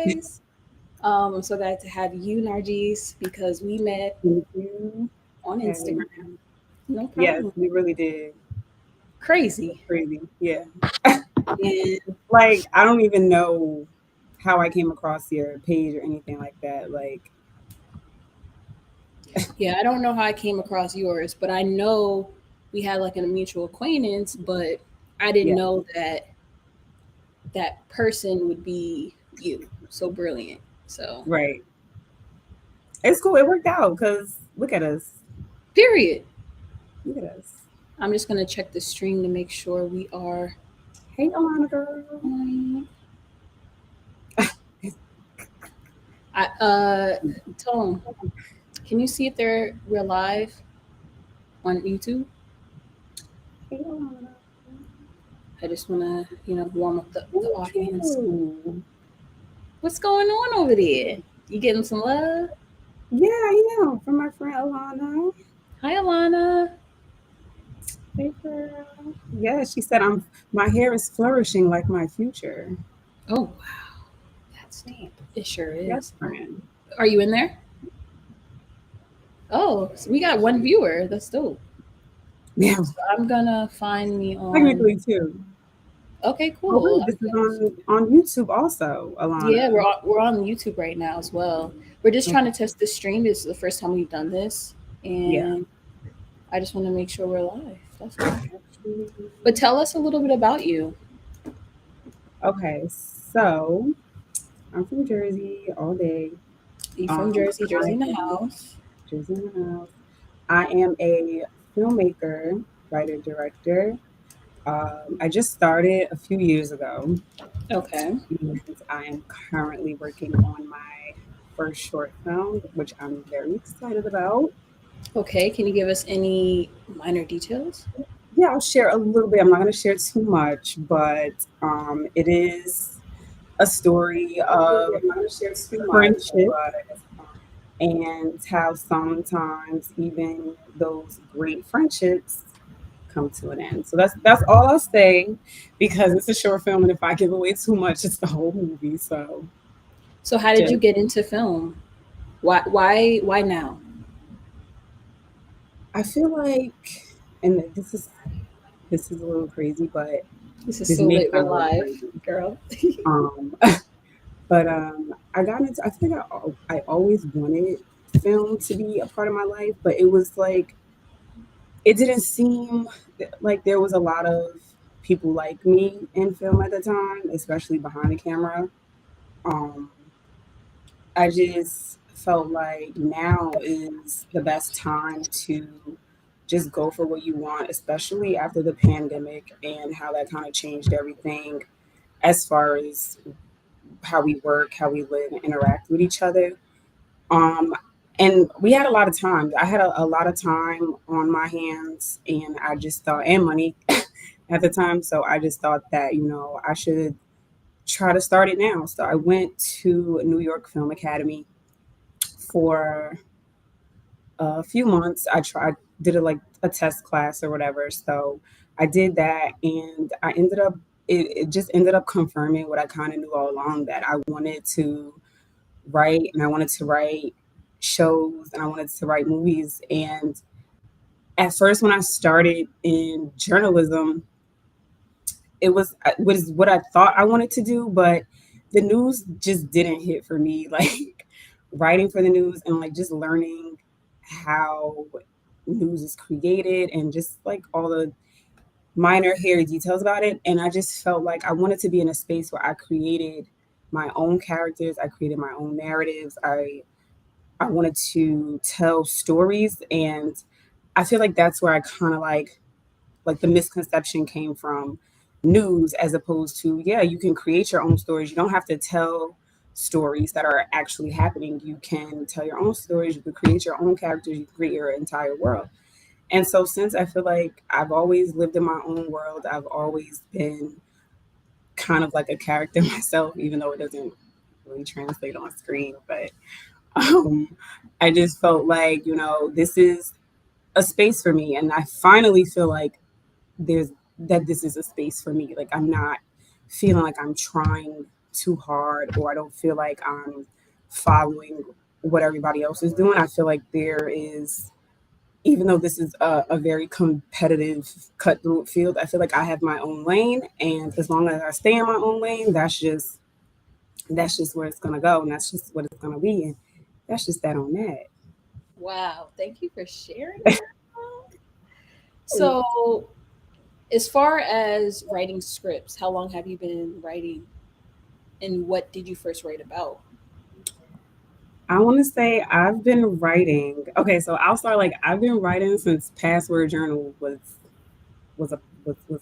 guys. I'm so glad to have you, Narjis, because we met Thank you on for having Instagram. me. No Yes, problem. we really did. Crazy. Crazy. Yeah. And Like, I don't even know how I came across your page or anything like that. Like, yeah, I don't know how I came across yours, but I know we had like a mutual acquaintance, but I didn't yeah, know that that person would be you. So brilliant. So, right. It's cool. It worked out because look at us. period. Look at us. I'm just going to check the stream to make sure we are Hey, Alana girl. on. Tone, can you see if we're live on YouTube? Hey, Alana. I just want to, warm up the Thank audience. you. What's going on over there? You getting some love? Yeah, I am. From my friend Alana. Hi, Alana. Hey, girl. Yeah, she said my hair is flourishing like my future. Oh, wow. That's neat. It sure Yes, is. friend. Are you in there? Oh, so we got one viewer. That's dope. Yeah, So I'm gonna find me on. technically too. Okay, Oh cool. wait, this is on YouTube also, Yeah, Alana. we're on YouTube right now as well. We're just trying Okay. to test the stream. This is the first time we've done this, Yeah. and I just want to make sure we're live. That's all. Actually, But tell us a little bit about you. okay, so I'm from Jersey all day. You from Jersey? I Jersey in the am house. Jersey in the house. I am a filmmaker, writer, director. I just started a few years ago, Okay. and I am currently working on my first short film, which I'm very excited about. Okay. Can you give us any minor details? Yeah, I'll share a little bit. I'm not going to share too much, but it is a story of I'm not gonna share too much, friendship but and how sometimes even those great friendships come to an end. So that's all I'll say because it's a short film, and if I give away too much, it's the whole movie. So so how did you just get into film? Why now? I feel like, and this is a little crazy, but This is this so may lit. We're sound a little live, crazy. girl. Um, but I got into. I think I always wanted film to be a part of my life, but it was like it didn't seem like there was a lot of people like me in film at the time, especially behind the camera. Um, I just felt like now is the best time to just go for what you want, especially after the pandemic and how that kind of changed everything as far as how we work, how we live and interact with each other. Um, and we had a lot of time. I had a lot of time on my hands, and I just thought, and money at the time. So I just thought that, I should try to start it now. So I went to New York Film Academy for a few months. I tried, did it like a test class or whatever. So I did that, and it just ended up confirming what I kind of knew all along, that I wanted to write and I wanted to write shows and I wanted to write movies. And at first, when I started in journalism, it was what I thought I wanted to do, but the news just didn't hit for me. Like writing for the news and like just learning how news is created and just like all the minor hairy details about it. And I just felt like I wanted to be in a space where I created my own characters, I created my own narratives. I wanted to tell stories, and I feel like that's where I kind of like the misconception came from news, as opposed to, yeah, you can create your own stories. You don't have to tell stories that are actually happening. You can tell your own stories, you can create your own characters, you can create your entire world. And so since I feel like I've always lived in my own world, I've always been kind of like a character myself, even though it doesn't really translate on screen. But I just felt like, this is a space for me. And I finally feel like there's that this is a space for me. Like I'm not feeling like I'm trying too hard, or I don't feel like I'm following what everybody else is doing. I feel like there is, even though this is a very competitive, cutthroat field, I feel like I have my own lane, and as long as I stay in my own lane, that's just where it's gonna go, and that's just what it's gonna be, and that's just that on that. Wow, thank you for sharing that. So, as far as writing scripts, how long have you been writing, and what did you first write about? I want to say I've been writing. Okay, so I'll start like I've been writing since password journal was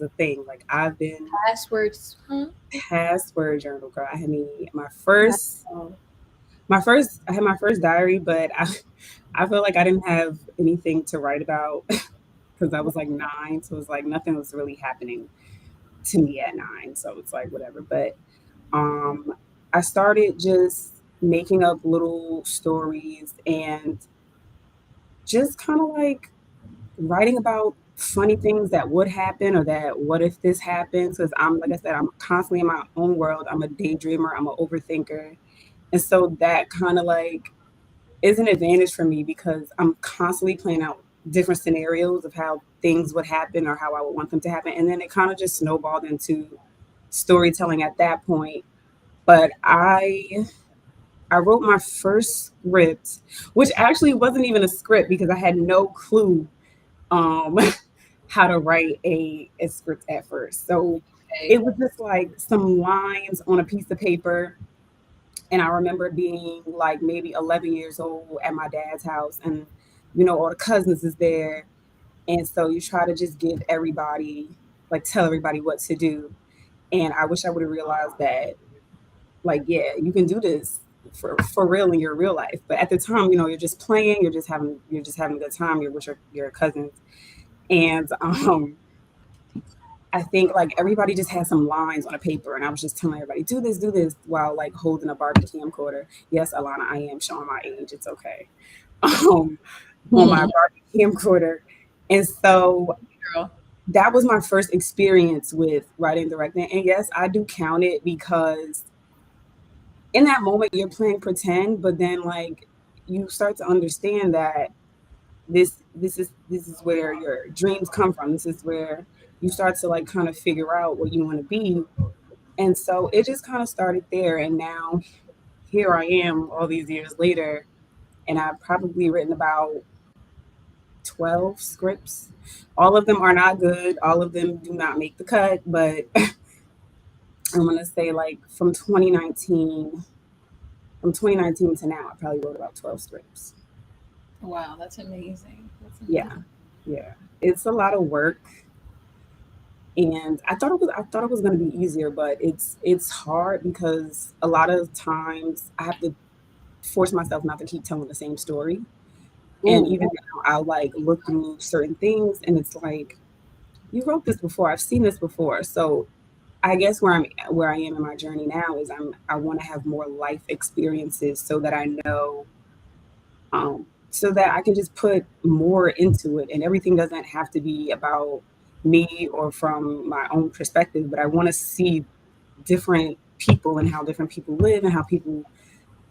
a thing. Like I've been Passwords, huh? password journal girl. I had me Wow. I had my first diary, but I feel like I didn't have anything to write about because I was like 9, so it was like nothing was really happening to me at 9, so it's like whatever. But um, I started just making up little stories and just kind of like writing about funny things that would happen or that what if this happens, because I'm like I said, I'm constantly in my own world. I'm a daydreamer, I'm an overthinker, and so that kind of like is an advantage for me because I'm constantly playing out different scenarios of how things would happen or how I would want them to happen, and then it kind of just snowballed into storytelling at that point. But I wrote my first script, which actually wasn't even a script because I had no clue um how to write a script at first. So Okay. it was just like some lines on a piece of paper. And I remember being like maybe 11 years old at my dad's house, and all the cousins is there. And so you try to just give everybody, like tell everybody what to do. And I wish I would have realized that, like, yeah, you can do this for real in your real life. But at the time, you're just playing, you're just having a good time, you're with your cousins. And I think like everybody just had some lines on a paper, and I was just telling everybody, do this, while like holding a Barbie camcorder. Yes, Alana, I am showing my age. It's okay. Um, on my Barbie camcorder, and so Girl. that was my first experience with writing and directing. And yes, I do count it because in that moment you're playing pretend, but then like you start to understand that this is where your dreams come from. This is where you start to like kind of figure out what you want to be. And so it just kind of started there. And now here I am all these years later, and I've probably written about 12 scripts. All of them are not good. All of them do not make the cut, but I'm going to say like from 2019 to now, I probably wrote about 12 scripts. Wow, that's amazing. That's Yeah. amazing. Yeah. It's a lot of work, and I thought it was going to be easier, but it's hard because a lot of times I have to force myself not to keep telling the same story. And Ooh, even now I'll like look through certain things, and it's like, you wrote this before, I've seen this before. So I guess where I am in my journey now is I want to have more life experiences so that I know, so that I can just put more into it, and everything doesn't have to be about me or from my own perspective, but I want to see different people and how different people live and how people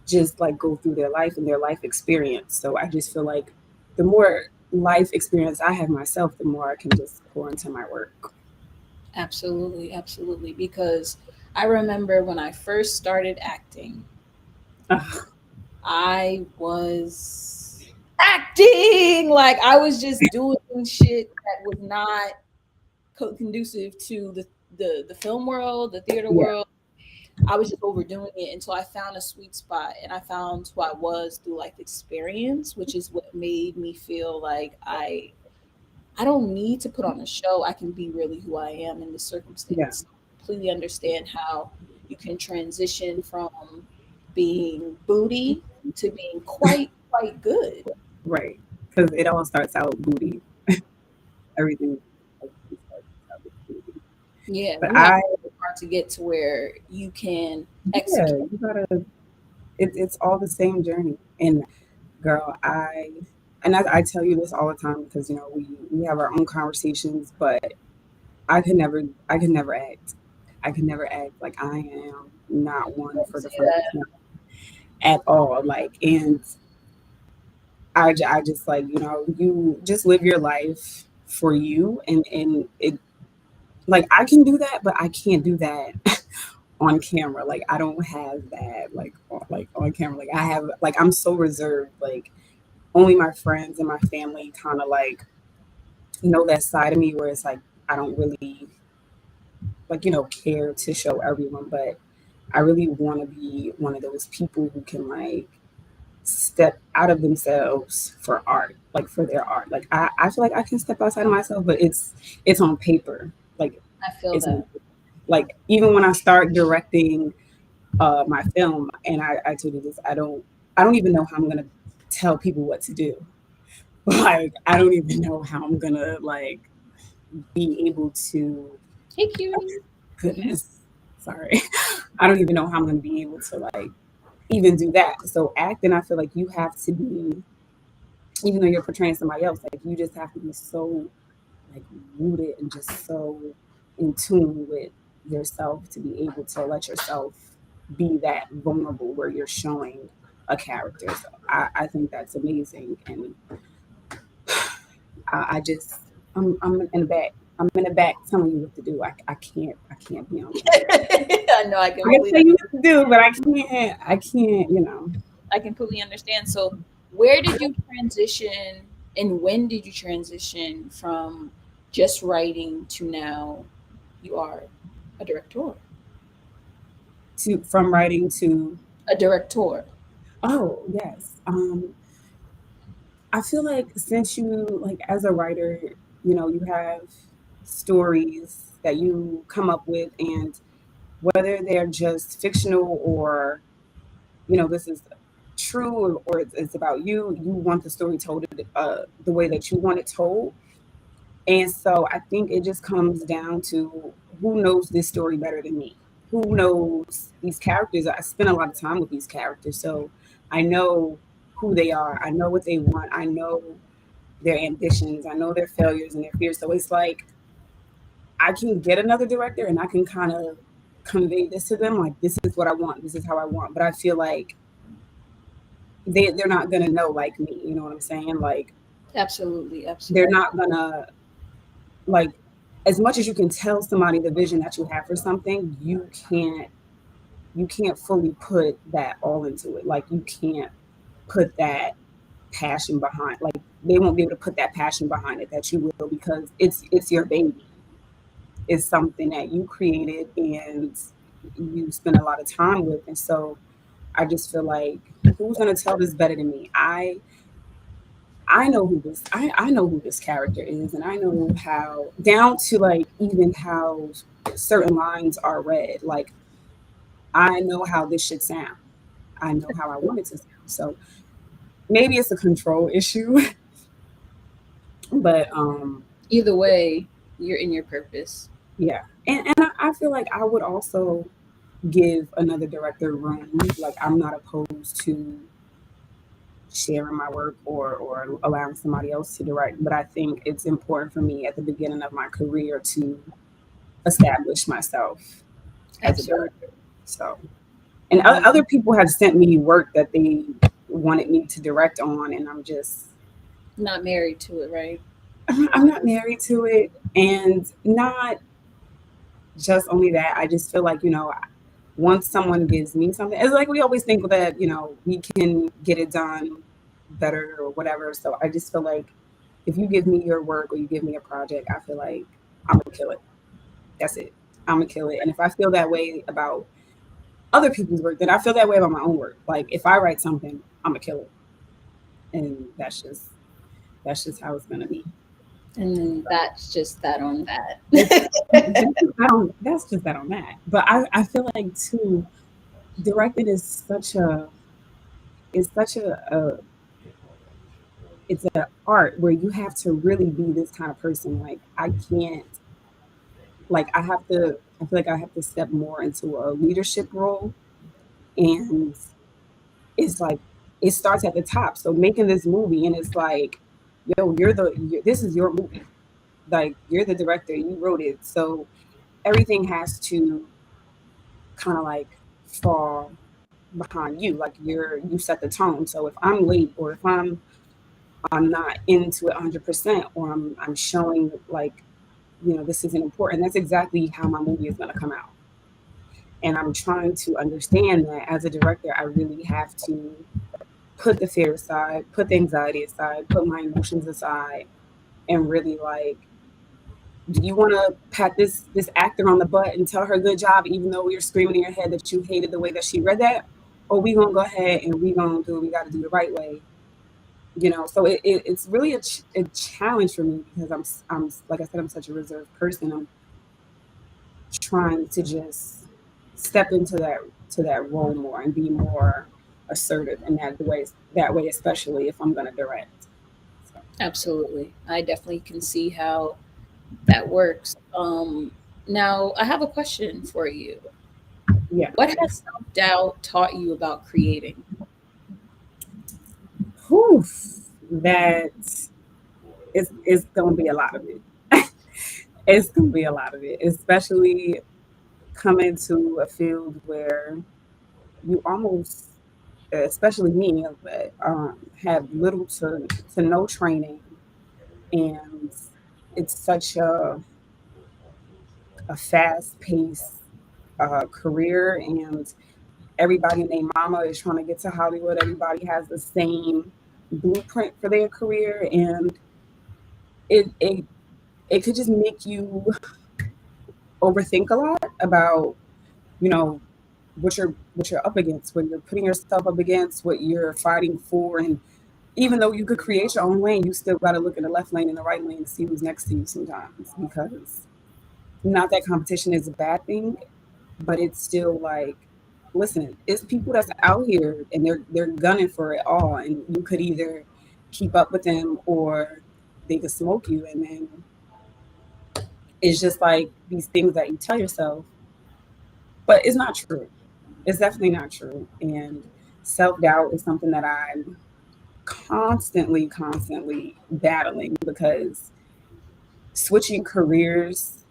just like go through their life and their life experience. So I just feel like the more life experience I have myself, the more I can just pour into my work. absolutely, absolutely. Because I remember when I first started acting, Ugh, I was acting like I was just doing shit that was not conducive to the film world, the theater yeah, world. I was just overdoing it until I found a sweet spot, and I found who I was through life experience, which is what made me feel like I don't need to put on a show. I can be really who I am in this yeah, circumstance. Completely understand how you can transition from being booty to being quite good. right. Because it all starts out booty. Everything starts out with booty. Yeah, But you have I, to work hard to get to where you can yeah, execute. you gotta. It's all the same journey. And girl, I tell you this all the time because we have our own conversations, but I could never act. I can never act. Like I am not one Don't for the say front that. at all. Like, and I just like, you just live your life for you, and it, like I can do that, but I can't do that on camera. Like I don't have that like on camera. Like I have like I'm so reserved. Like only my friends and my family kind of like know that side of me where it's like I don't really like care to show everyone, but I really want to be one of those people who can like step out of themselves for art, like for their art. Like I feel like I can step outside of myself, but it's on paper. Like I feel it's on, that. like even when I start directing my film, and I told you this, I don't even know how I'm gonna tell people what to do. Like I don't even know how I'm gonna like be able to, Hey, cutie. goodness, sorry. I don't even know how I'm gonna be able to like even do that. So acting, I feel like you have to be, even though you're portraying somebody else, like you just have to be so like rooted and just so in tune with yourself to be able to let yourself be that vulnerable where you're showing a character. So I think that's amazing, and I just I'm in the back. I'm in the back telling you what to do. I can't be on camera. I know. I I can completely tell you what to do, but I can't. I completely understand. So, where did you transition, and when did you transition from just writing to now you are a director? To from writing to, A director. oh yes. I feel like since you like as a writer, you have stories that you come up with, and whether they're just fictional or this is true, or it's about you want the story told the way that you want it told. And so I think it just comes down to who knows this story better than me, who knows these characters. I spend a lot of time with these characters, so I know who they are, I know what they want, I know their ambitions, I know their failures and their fears. So it's like I can get another director and I can kind of convey this to them, like this is what I want, this is how I want. But I feel like they're not gonna know like me. You know what I'm saying? Like Absolutely, they're absolutely, not gonna like, as much as you can tell somebody the vision that you have for something, you can't fully put that all into it. Like you can't put that passion behind, like they won't be able to put that passion behind it that you will, because it's your baby. It's something that you created and you spend a lot of time with. And so I just feel like who's gonna tell this better than me? I know I know who this character is, and I know how, down to like even how certain lines are read. Like I know how this should sound. I know how I want it to sound. So maybe it's a control issue, but either way, you're in your purpose. yeah. And I feel like I would also give another director room. Like I'm not opposed to sharing my work, or allowing somebody else to direct. But I think it's important for me at the beginning of my career to establish myself as a Absolutely. director. So, and other people have sent me work that they wanted me to direct on, and Not married to it, right? I'm not married to it, and not just only that. I just feel like once someone gives me something, it's like we always think that we can get it done better or whatever. So I just feel like if you give me your work or you give me a project, I feel like I'm gonna kill it. That's it. I'm gonna kill it. And if I feel that way about other people's work, then I feel that way about my own work. Like if I write something, I'm gonna kill it, and that's just how it's gonna be. And then that's just that on That's that. that's just that on that. But I feel like too, directing is such a it's an art where you have to really be this kind of person. Like I can't, like I feel like I have to step more into a leadership role, and it's like it starts at the top. So making this movie, and it's like, yo, this is your movie. Like you're the director, you wrote it, so everything has to. kind of like fall behind you. Like you set the tone. So if I'm late or if I'm not into it 100% or I'm showing like, this isn't important, that's exactly how my movie is going to come out. And I'm trying to understand that as a director, I really have to put the fear aside, put the anxiety aside, put my emotions aside, and really like, do you want to pat this actor on the butt and tell her good job, even though you're screaming in your head that you hated the way that she read that, or we gonna go ahead and we gonna do what we got to do the right way, So it's really a challenge for me because I'm like I said, I'm such a reserved person. I'm trying to just step into that role more and be more assertive in that way, especially if I'm gonna direct. So Absolutely. I definitely can see how that works. Now, I have a question for you. yeah. What has self doubt taught you about creating? Whew, that is gonna be a lot of it. It's gonna be a lot of it, especially coming to a field where you almost, especially me, have little to no training, and it's such a fast paced career, and everybody and their mama is trying to get to Hollywood. Everybody has the same blueprint for their career, and it could just make you overthink a lot about you know what you're up against, what you're putting yourself up against, what you're fighting for, and even though you could create your own lane, you still got to look in the left lane and the right lane to see who's next to you sometimes, because not that competition is a bad thing, but it's still like, listen, it's people that's out here and they're gunning for it all, and you could either keep up with them or they could smoke you, and then it's just like these things that you tell yourself, but it's not true. It's definitely not true, and self-doubt is something that I'm constantly battling because switching careers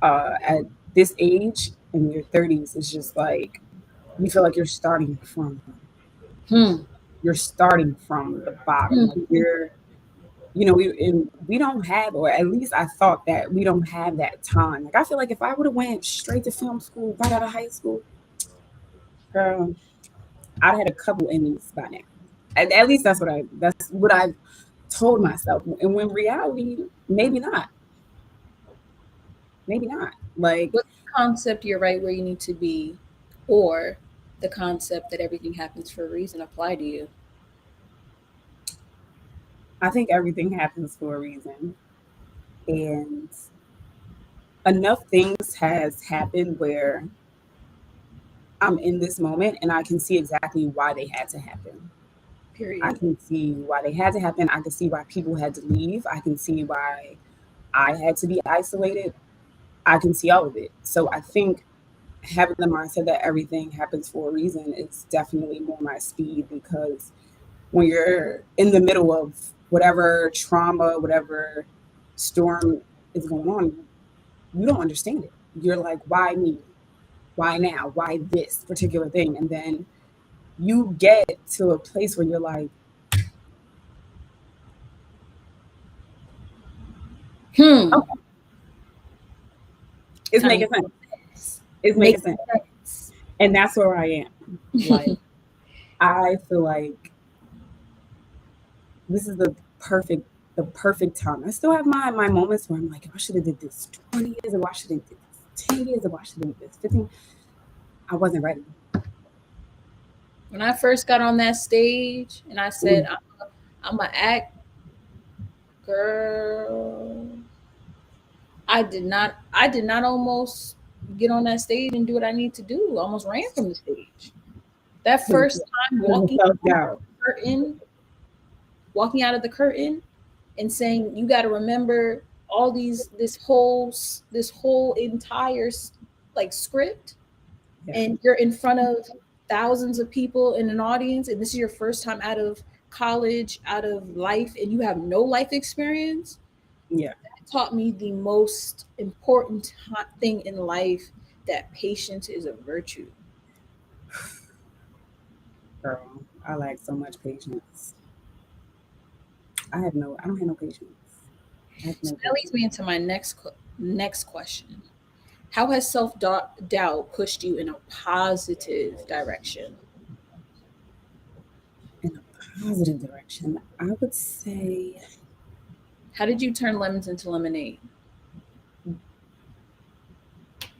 at this age in your 30s is just like you feel like Hmm. you're starting from the bottom. Like Hmm. we don't have, or at least I thought that we don't have that time. Like I feel like if I would have went straight to film school right out of high school, girl, I'd had a couple Emmys by now. At least that's what I've told myself. And when reality, maybe not. Like What's the concept you're right where you need to be, or the concept that everything happens for a reason apply to you? I think everything happens for a reason, and enough things has happened where I'm in this moment and I can see exactly why they had to happen. I Period. can see why they had to happen. I can see why people had to leave. I can see why I had to be isolated. I can see all of it. So I think having the mindset that everything happens for a reason is definitely more my speed, because when you're in the middle of whatever trauma, whatever storm is going on, you don't understand it. You're like, why me? Why now? Why this particular thing? And then you get to a place where you're like, Hmm. oh, it's Kind of making sense. It's making makes sense. sense. And that's where I am. Like, I feel like this is the perfect time. I still have my moments where I'm like, I should have did this 20 years ago. I should have did this 10 years ago. I should have did this 15. I wasn't ready. When I first got on that stage and I Mm, said, I'm a act girl, I did not almost get on that stage and do what I need to do. I almost ran from the stage. That because first time of self doubt. curtain, walking out of the curtain and saying, you got to remember all these, this whole entire like script, Yeah. and you're in front of thousands of people in an audience, and this is your first time out of college, out of life, and you have no life experience. Yeah. Taught me the most important thing in life that patience is a virtue? Girl, I lack so much patience. I don't have no patience. I have So no that leads patience. me into my next question. How has self doubt pushed you in a positive direction? In a positive direction, I would say, How did you turn lemons into lemonade?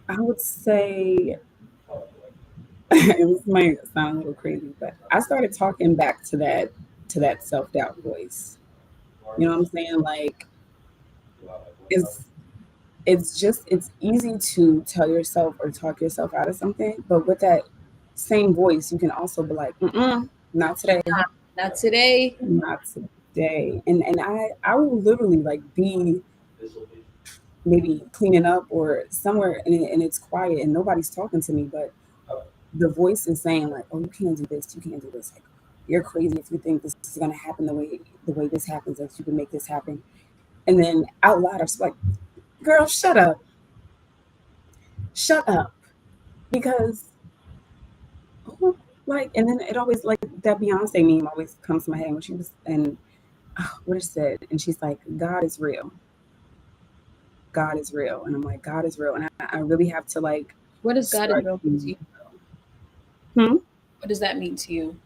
I would say, it might sound a little crazy, but I started talking back to that self doubt voice. You know what I'm saying? Like it's it's easy to tell yourself or talk yourself out of something, but with that same voice, you can also be like, mm-mm, not today, Not today. not today. And I will literally like be maybe cleaning up or somewhere and it's quiet and nobody's talking to me, but the voice is saying like, oh, you can't do this, you can't do this. Like, you're crazy if you think this is gonna happen the way this happens, that you can make this happen. And then out loud, I was like, girl, shut up, because like, and then it always like that Beyonce meme always comes to my head when she was and what is said, and she's like, God is real, God is real, and I'm like, God is real, and I really have to like What does God is start real to. mean to you? Hmm? What does that mean to you?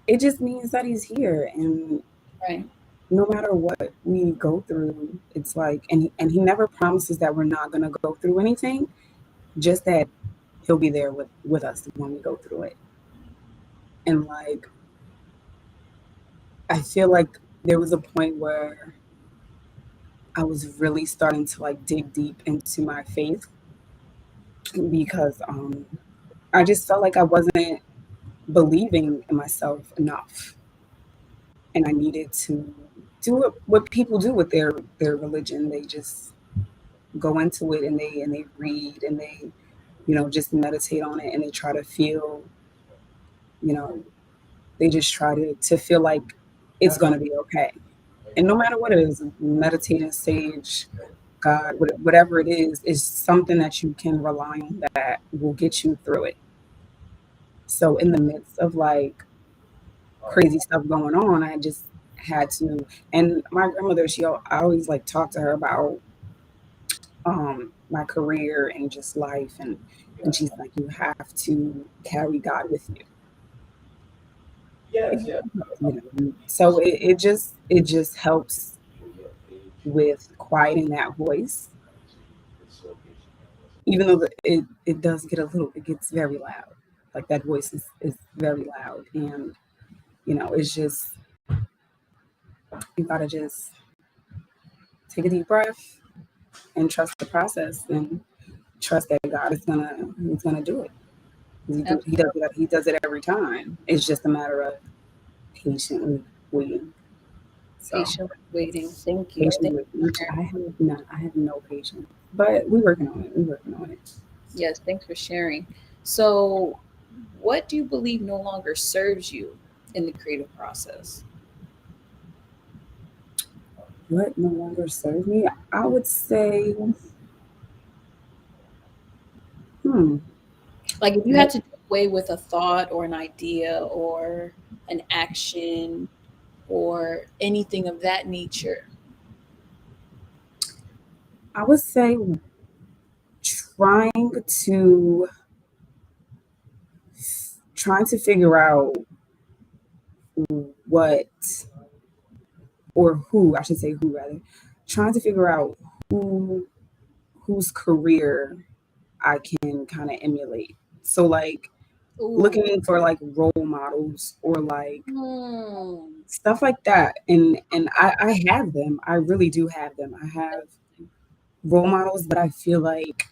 It just means that He's here, and Right. no matter what we go through, it's like, and He never promises that we're not gonna go through anything, just that He'll be there with us when we go through it, and like I feel like there was a point where I was really starting to like dig deep into my faith because I just felt like I wasn't believing in myself enough, and I needed to do what people do with their religion. They just go into it and they read and they just meditate on it and they try to feel you know they just try to feel like it's gonna be okay. And no matter what it is, meditating, sage, God, whatever it is something that you can rely on that will get you through it. So in the midst of like crazy stuff going on, I just had to. And my grandmother, I always like talk to her about my career and just life, and she's like, you have to carry God with you. So it just helps with quieting that voice, even though it does get a little, it gets very loud. Like that voice is very loud, and it's just you gotta just take a deep breath and trust the process and trust that God is gonna do it. Absolutely. He does it every time. It's just a matter of patiently waiting. So Patiently waiting. Thank you. patiently waiting, which I have no patience, but we're working on it. We're working on it. Yes, thanks for sharing. So, what do you believe no longer serves you in the creative process? What no longer serves me? I would say, hmm, Like, if you what had to do away with a thought or an idea or an action or anything of that nature, I would say trying to trying to figure out what or who I should say who rather trying to figure out who whose career I can kind of emulate. So like ooh, looking for like role models or like hmm, stuff like that, and I have them. I really do have them. I have role models, but I feel like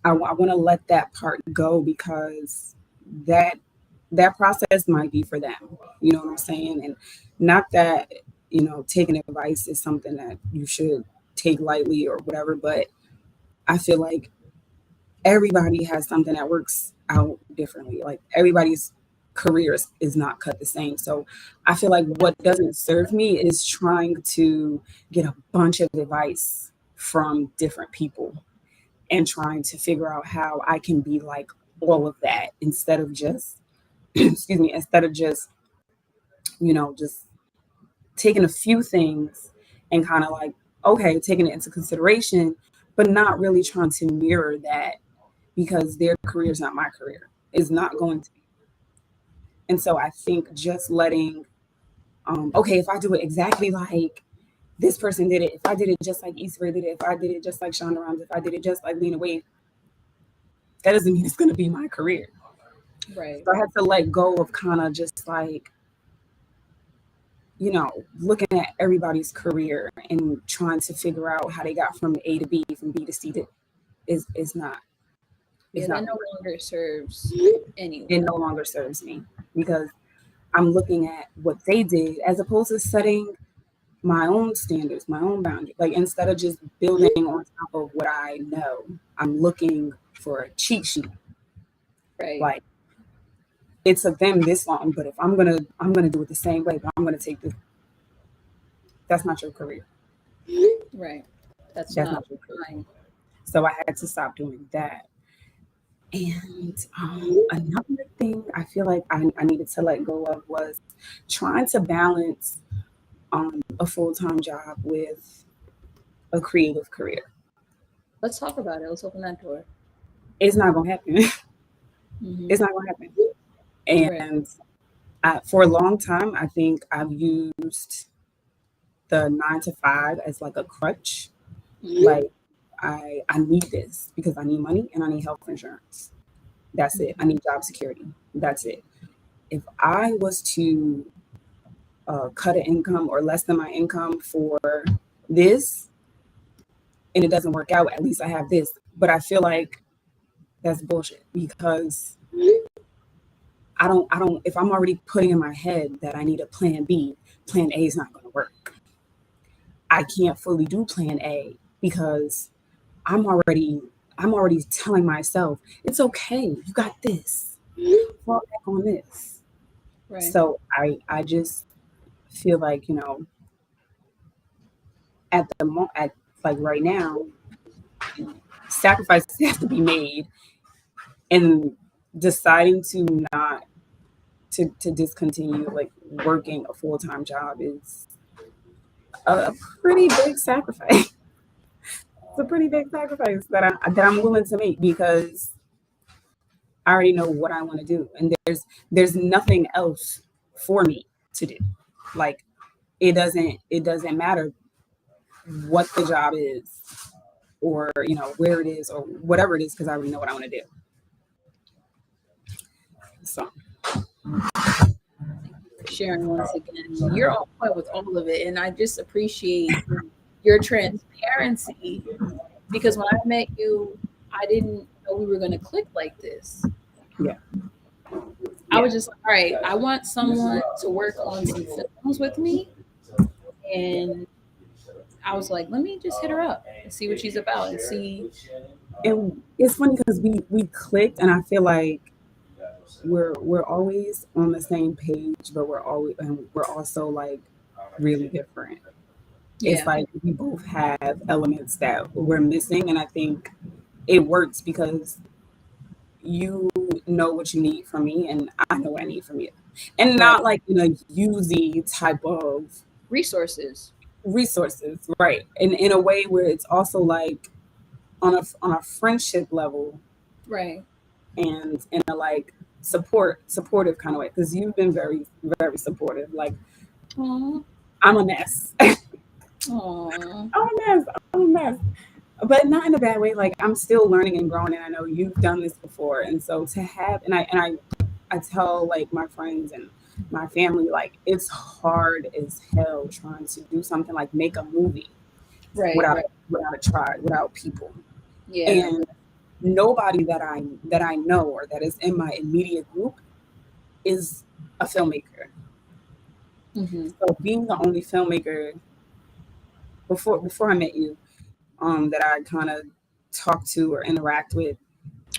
I want to let that part go because that that process might be for them. You know what I'm saying? And not that taking advice is something that you should take lightly or whatever, but I feel like everybody has something that works out differently. Like everybody's career is not cut the same. So I feel like what doesn't serve me is trying to get a bunch of advice from different people and trying to figure out how I can be like all of that instead of just excuse me, instead of just, just taking a few things and kind of like, okay, taking it into consideration, but not really trying to mirror that because their career is not my career. Is not going to be. And so I think just letting, okay, if I do it exactly like this person did it, if I did it just like Issa Rae did it, if I did it just like Shonda Rhimes, if I did it just like Lena Waithe, that doesn't mean it's going to be my career. Right. So I had to let go of kind of just like, looking at everybody's career and trying to figure out how they got from A to B, from B to C to is not Yeah, it's that not no longer serves it anyone. no longer serves me because I'm looking at what they did as opposed to setting my own standards, my own boundaries. Like instead of just building on top of what I know, I'm looking for a cheat sheet. Right. Like it took them this long, but if I'm gonna do it the same way, but I'm gonna take this. That's not your career. Right. That's That's not not your career. mine. So I had to stop doing that. And another thing I feel like I needed to let go of was trying to balance a full time job with a creative career. Let's talk about it. Let's open that door. It's not gonna happen. Hmm. It's not gonna happen. Right. And for a long time, I think I've used the 9 to 5 as like a crutch. Like I need this because I need money and I need health insurance. That's it. I need job security. That's it. If I was to cut an income or less than my income for this and it doesn't work out, at least I have this. But I feel like that's bullshit because I don't if I'm already putting in my head that I need a plan B, plan A is not gonna work. I can't fully do plan A because I'm already I'm already telling myself it's okay, you got this. Fall back on this. Right. So I just feel like, at the moment at like right now, sacrifices have to be made and deciding to not to discontinue like working a full-time job is a pretty big sacrifice. It's a pretty big sacrifice that I'm willing to make because I already know what I want to do and there's nothing else for me to do. Like it doesn't matter what the job is or where it is or whatever it is because I already know what I want to do. So Thank you for sharing once again. You're on point with all of it. And I just appreciate your transparency because when I met you, I didn't know we were going to click like this. yeah, I yeah, was just like, all right, I want someone to work on some films with me. And I was like, let me just hit her up and see what she's about and see. and it's funny because we clicked and I feel like we're always on the same page, but we're also like really different. It's Yeah, like we both have elements that we're missing, and I think it works because you know what you need from me, and I know what I need from you, and right. not like in a usy type of Resources. resources, right? And in a way where it's also like on a friendship level Right. and in a like supportive kind of way because you've been very very supportive. Like Aw. I'm a mess. Aw. I'm a mess, but not in a bad way. Like I'm still learning and growing, and I know you've done this before. And so to have, I tell like my friends and my family, like it's hard as hell trying to do something like make a movie Right, without right. without a tribe, without people, Yeah. and nobody that I know or that is in my immediate group is a filmmaker. Hmm. So being the only filmmaker before I met you, that I kind of talk to or interact with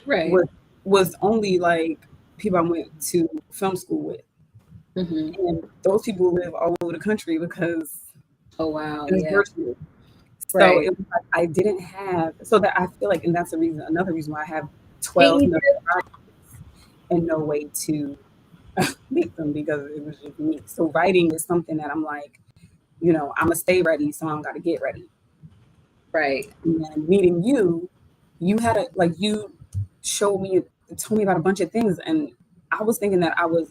Right. was was only like people I went to film school with, Hmm. and those people live all over the country because Oh, wow. it's Yeah. virtual. So Right. it was like I didn't have, so that I feel like, and that's the reason, another reason why I have Me 12 either. million and no way to make them because it was just me. So writing is something that I'm like, I'm gonna stay ready, so I don't gotta get ready. Right. And then meeting you, you had a like you showed me, told me about a bunch of things, and I was thinking that I was,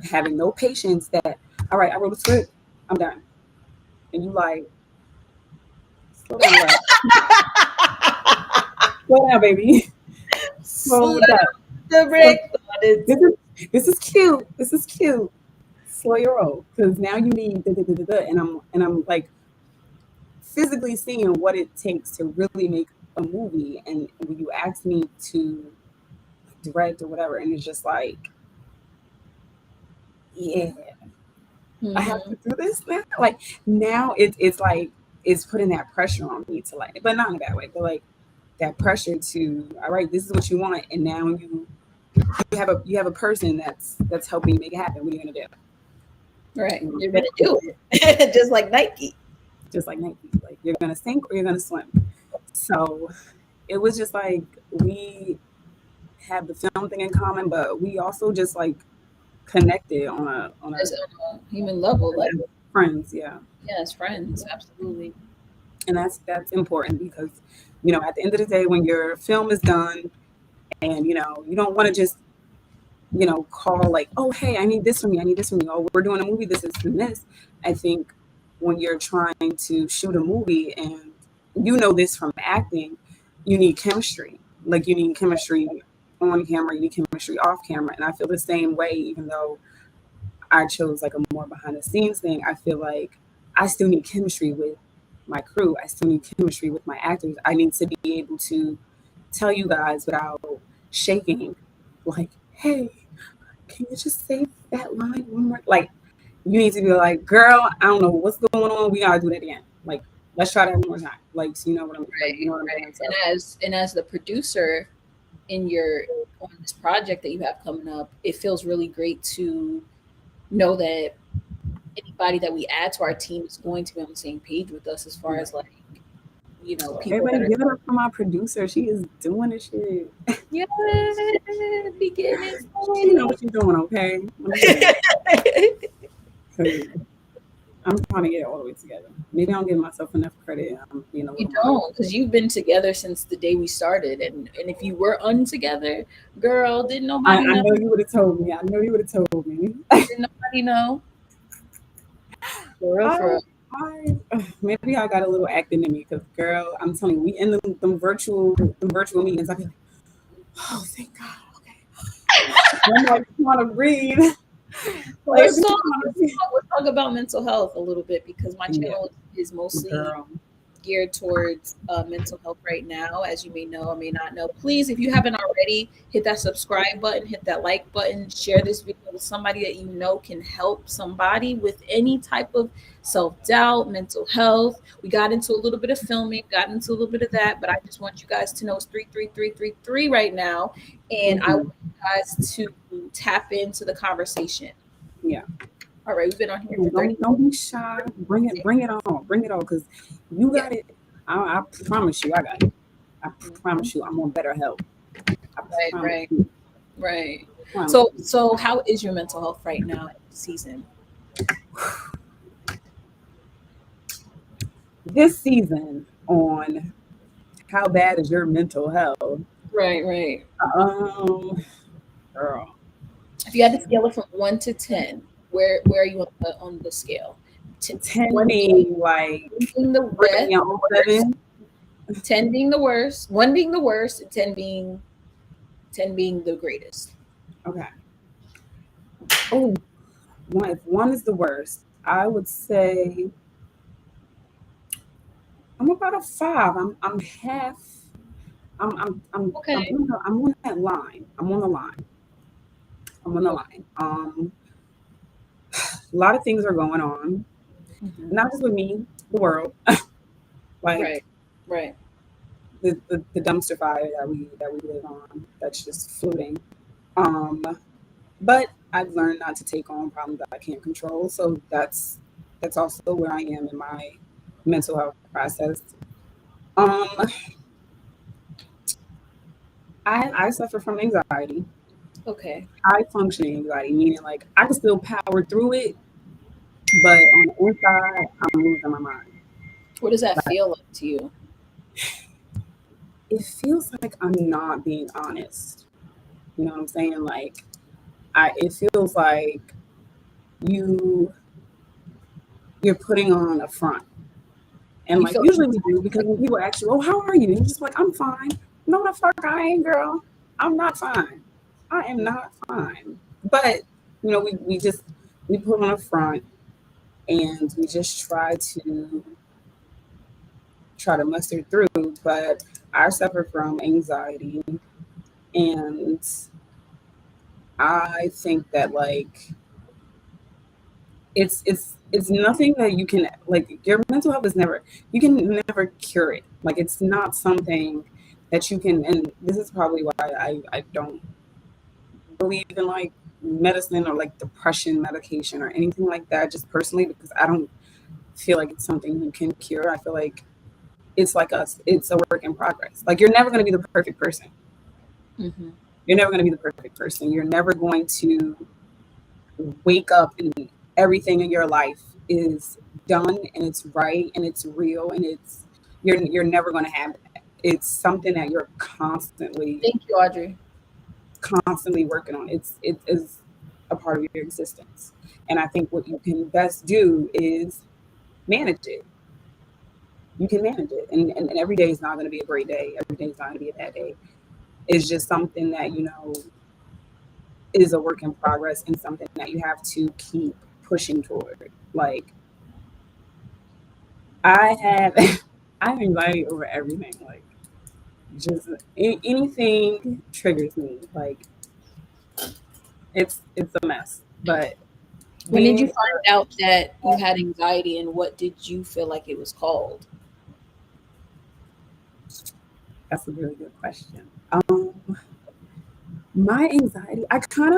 having no patience. That all right, I wrote a script, I'm done. And you like, slow down, love, slow down, baby, slow Slap down. the Slow. brake on it. This is cute. This is cute. Slow your roll, because now you need da, da, da, da, da, and I'm like physically seeing what it takes to really make a movie. And when you ask me to direct or whatever, and it's just like, yeah, I have Hmm. to do this now. Like now, it's like it's putting that pressure on me to like, but not in a bad way, but like that pressure to, all right, this is what you want, and now you have a person that's helping you make it happen. What are you gonna do? Right. You're gonna You're sink gonna with do it, it. Just like Nike. just like Nike. Like you're gonna sink or you're gonna swim. So it was just like we have the film thing in common, but we also just like connected on a As on a human level, like, as friends, yeah. yeah, as friends, absolutely. And that's important because at the end of the day, when your film is done, and you don't want to just call like, oh hey, I need this from you, I need this from you, oh we're doing a movie, this and this. I think when you're trying to shoot a movie, and this from acting, you need chemistry. Like you need chemistry on camera, you need chemistry off camera. And I feel the same way, even though I chose like a more behind the scenes thing. I feel like I still need chemistry with my crew. I still need chemistry with my actors. I need to be able to tell you guys without shaking, like, hey, can you just say that line one more? Like, you need to be like, girl, I don't know what's going on. We gotta do that again. Like, let's try that one more time. Like, so you know what I'm like, you Right, know what I'm right. saying? So And as the producer in your on this project that you have coming up, it feels really great to know that anybody that we add to our team is going to be on the same page with us as far yeah. as like, people Everybody that are give it up for my producer. She is doing this shit. yeah, be getting She know excited. what she's doing, okay? Let me tell you. 'Cause I'm trying to get it all the way together. Maybe I don't give myself enough credit. I'm being a You little modest. don't, because you've been together since the day we started, and if you were untogether, girl, didn't I, nobody I know? know you would have told me. I know you would have told me. Didn't nobody know? For real, I, for real. maybe I got a little acting in me because, girl, I'm telling you, we in them virtual meetings. I be like, oh, thank God. Okay. I'm like trying to breathe. Like, Let's I'm talk. trying to Let's breathe. talk, let's talk about mental health a little bit because my Yeah, channel is mostly girl. geared towards mental health right now. As you may know or may not know, please, if you haven't already, hit that subscribe button, hit that like button, share this video with somebody that you know can help somebody with any type of self doubt, mental health. We got into a little bit of filming, got into a little bit of that, but I just want you guys to know it's 33333 right now, and I Hmm. want you guys to tap into the conversation. Yeah. All right, we've been on here for 30 Don't be shy. Bring it on, because you minutes. got it. I promise you, I got it. I Yeah. Mhm. promise you, I'm on better health. I Right, promise right, you. right. Promise So how is your mental health right now in the season? this season on how bad is your mental health? Right, right. Um, girl, If you had to scale it from 1 to 10, where are you on the scale? T- 10 one being being like one being the bringing best, your own worst, 7. 10 being the worst, one being the worst, and ten being the greatest. Okay. Oh, if one is the worst, I would say I'm about a 5. I'm half. Okay. I'm on that line. I'm on the line. I'm on the Okay. line. A lot of things are going on, Hmm. not just with me, the world. Like Right. Right. the dumpster fire that we live on, that's just floating. Um, but I've learned not to take on problems that I can't control. So that's also where I am in my mental health process. Um, I suffer from anxiety, Okay. high functioning anxiety, meaning like I can still power through it, but on the inside, I'm losing my mind. What does that Like feel like to you? it feels like I'm not being honest. You know what I'm saying? Like it feels like you you're putting on a front. And You like feel usually we do because inauthentic. when people ask you, "Oh, how are you?" and you're just like, "I'm fine." No, the fuck I ain't, girl. I'm not fine. I am not fine. But we put on a front and we just try to muster through. But I suffer from anxiety, and I think that like it's nothing that you can like your mental health is never you can never cure it. Like it's not something that you can, and this is probably why I don't believe in like medicine or like depression medication or anything like that, just personally, because I don't feel like it's something you can cure. I feel like it's like us, it's a work in progress. Like you're never going to be the perfect person. Hmm. You're never going to be the perfect person. You're never going to wake up and everything in your life is done and it's right and it's real and you're never going to have that. It's something that you're Thank you, Audrey. constantly working on. It is a part of your existence. And I think what you can best do is manage it. You can manage it. And every day is not going to be a great day. Every day is not going to be a bad day. It's just something that, is a work in progress and something that you have to keep pushing toward. Like I have I have anxiety over everything. Like just anything triggers me. Like it's a mess. But When did you being find out that you had anxiety, and what did you feel like it was called? that's a really good question. Um, my anxiety, I kind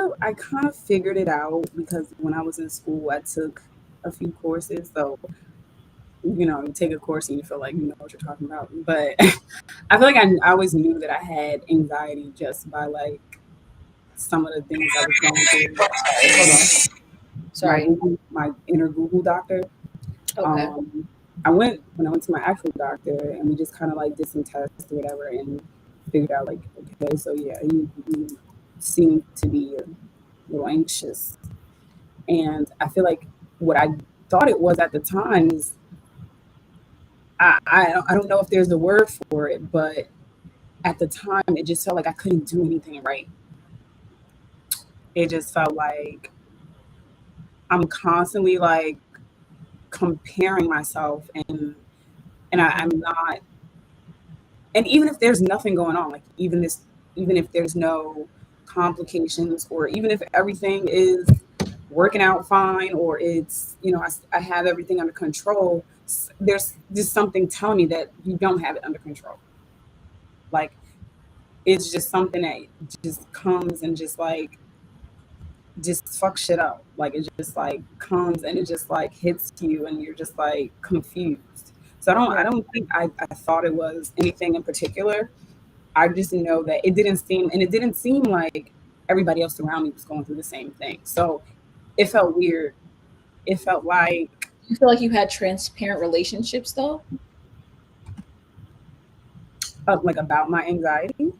of figured it out because when I was in school, I took a few courses. So you take a course and you feel like you know what you're talking about. But I feel like I always knew that I had anxiety just by like some of the things I was going through. Hold on, Sorry. my inner Google doctor. Okay. Um, I went when I went to my actual doctor, and we just kind of like did some tests or whatever, and figured out like, okay, so yeah, you seem to be a little anxious, and I feel like what I thought it was at the time is I don't know if there's a word for it, but at the time it just felt like I couldn't do anything right. It just felt like I'm constantly like comparing myself, and I'm not, and even if there's nothing going on, like even if there's no complications, or even if everything is working out fine, or it's I have everything under control, there's just something telling me that you don't have it under control. Like it's just something that just comes and just fuck shit up. Like it just like comes and it just like hits you and you're just like confused. So I Right. don't think I thought it was anything in particular. I just know that it didn't seem like everybody else around me was going through the same thing. So it felt weird. It felt like You feel like you had transparent relationships though, like about my anxiety.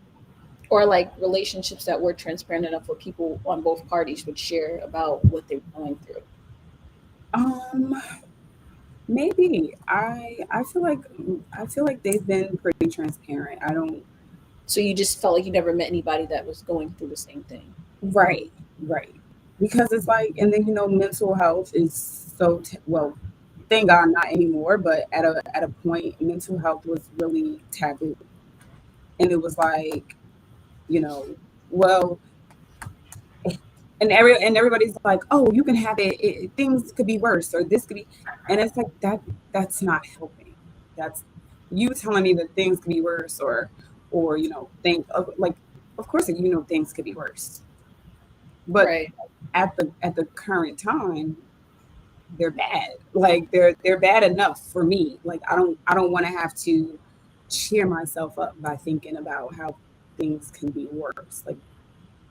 or like relationships that were transparent enough where people on both parties would share about what they were going through. Um, maybe I feel like they've been pretty transparent. I don't. So you just felt like you never met anybody that was going through the same thing. Right, right. Because it's like, and then mental health is well. Thank God, not anymore. But at a point, mental health was really taboo, and it was like, you know, well, and everybody's like, oh, you can have it. Things could be worse, or this could be, and it's like that. That's not helping. That's you telling me that things could be worse, or think of like, of course, things could be worse, but Right. at the current time, they're bad. Like they're bad enough for me. Like I don't want to have to cheer myself up by thinking about how things can be worse. Like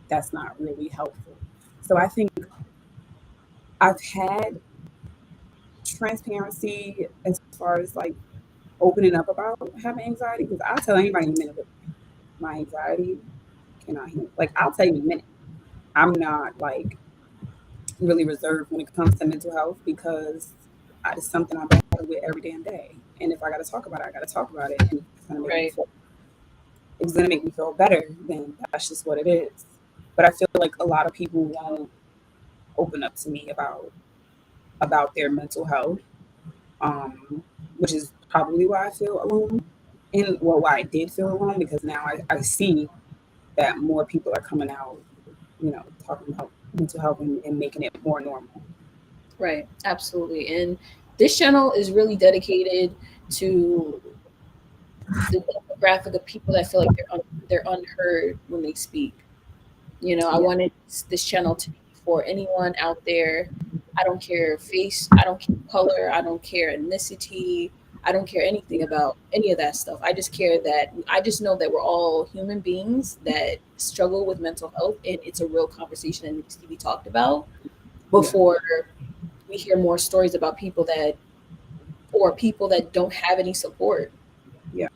that's not really helpful. So I think I've had transparency as far as like opening up about having anxiety because I'll tell anybody in a minute, but my anxiety cannot handle. Like I'll tell you in a minute. I'm not like really reserved when it comes to mental health because it's something I battle with every damn day. And if I got to talk about it, I got to talk about it, and it's gonna make me Right. feel. If it's gonna make me feel better, then that's just what it is. But I feel like a lot of people won't open up to me about their mental health, which is probably why I feel alone. And well, why I did feel alone because now I see that more people are coming out, talking about mental health and making it more normal. Right. Absolutely. And this channel is really dedicated to the demographic of people that feel like they're unheard when they speak. I Yeah, wanted this channel to be for anyone out there. I don't care face, I don't care color, I don't care ethnicity, I don't care anything about any of that stuff. I just know that we're all human beings that struggle with mental health, and it's a real conversation that needs to be talked about yeah, before we hear more stories about people that don't have any support, yeah,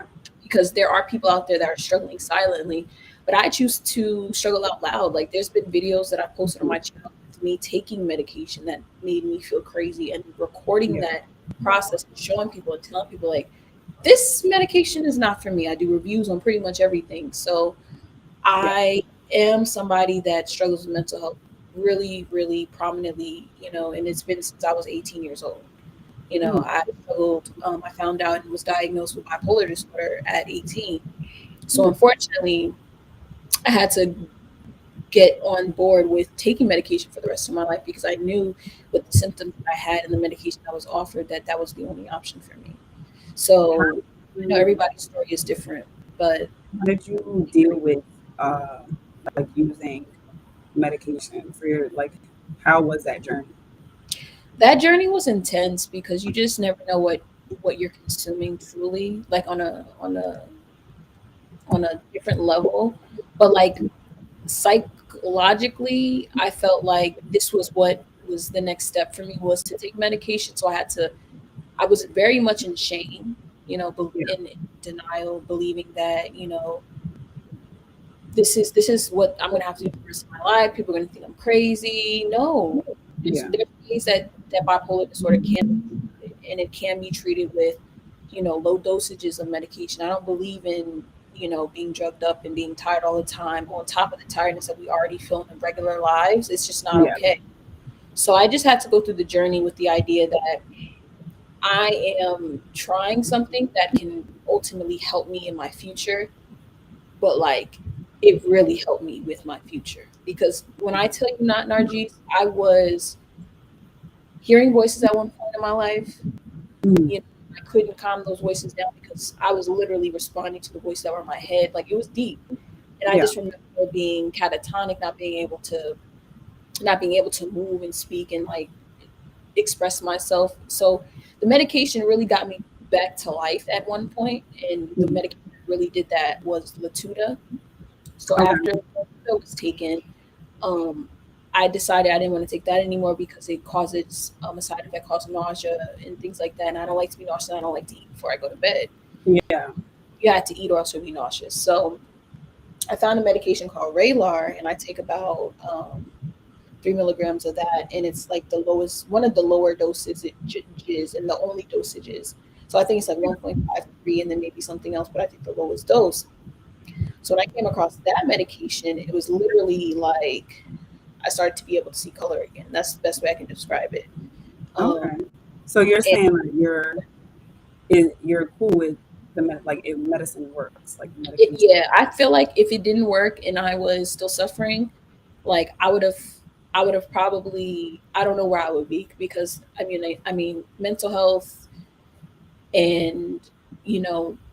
because there are people out there that are struggling silently, but I choose to struggle out loud. Like there's been videos that I posted on my channel with me taking medication that made me feel crazy, and recording yeah, that process and showing people and telling people like this medication is not for me. I do reviews on pretty much everything. So yeah. I am somebody that struggles with mental health really, really prominently, and it's been since I was 18 years old. Mm, I struggled. I found out and was diagnosed with bipolar disorder at 18. So mm, unfortunately, I had to get on board with taking medication for the rest of my life because I knew with the symptoms that I had and the medication I was offered that that was the only option for me. How So did I know you, everybody's story is different, but how did you deal with uh, like using medication for your like? How was that journey? that journey was intense because you just never know what you're consuming truly, like on a different level. But like psychologically, I felt like this was what was the next step for me, was to take medication. So I was very much in shame, Yeah, in denial, believing that, this is what I'm gonna have to do for the rest of my life. People are gonna think I'm crazy. No, yeah, there's ways that bipolar disorder can be treated, and it can be treated with, low dosages of medication. I don't believe in, being drugged up and being tired all the time on top of the tiredness that we already feel in regular lives. It's just not yeah, okay. So I just had to go through the journey with the idea that I am trying something that can ultimately help me in my future, but like it really helped me with my future. Because when I tell you, not Narjis, I was hearing voices at one point in my life. mm, You know, I couldn't calm those voices down because I was literally responding to the voices that were in my head. Like it was deep. And I yeah, just remember being catatonic, not being able to move and speak and like express myself. So the medication really got me back to life at one point, and the mm. medication that really did that was Latuda. So after Okay, Latuda was taken, um, I decided I didn't want to take that anymore because it causes a side effect called nausea and things like that. And I don't like to be nauseous. And I don't like to eat before I go to bed. yeah, You have to eat or else you'll be nauseous. So I found a medication called Raylar, and I take about 3 milligrams of that, and it's like one of the lower dosages, and the only dosages. So I think it's like 1.53, and then maybe something else, but I think the lowest dose. So when I came across that medication, it was literally like I started to be able to see color again. That's the best way I can describe it. okay. Um, So you're and saying like you're cool with like if medicine works, like medication. yeah, I feel like if it didn't work and I was still suffering, like I would have probably, I don't know where I would be, because I mean mental health and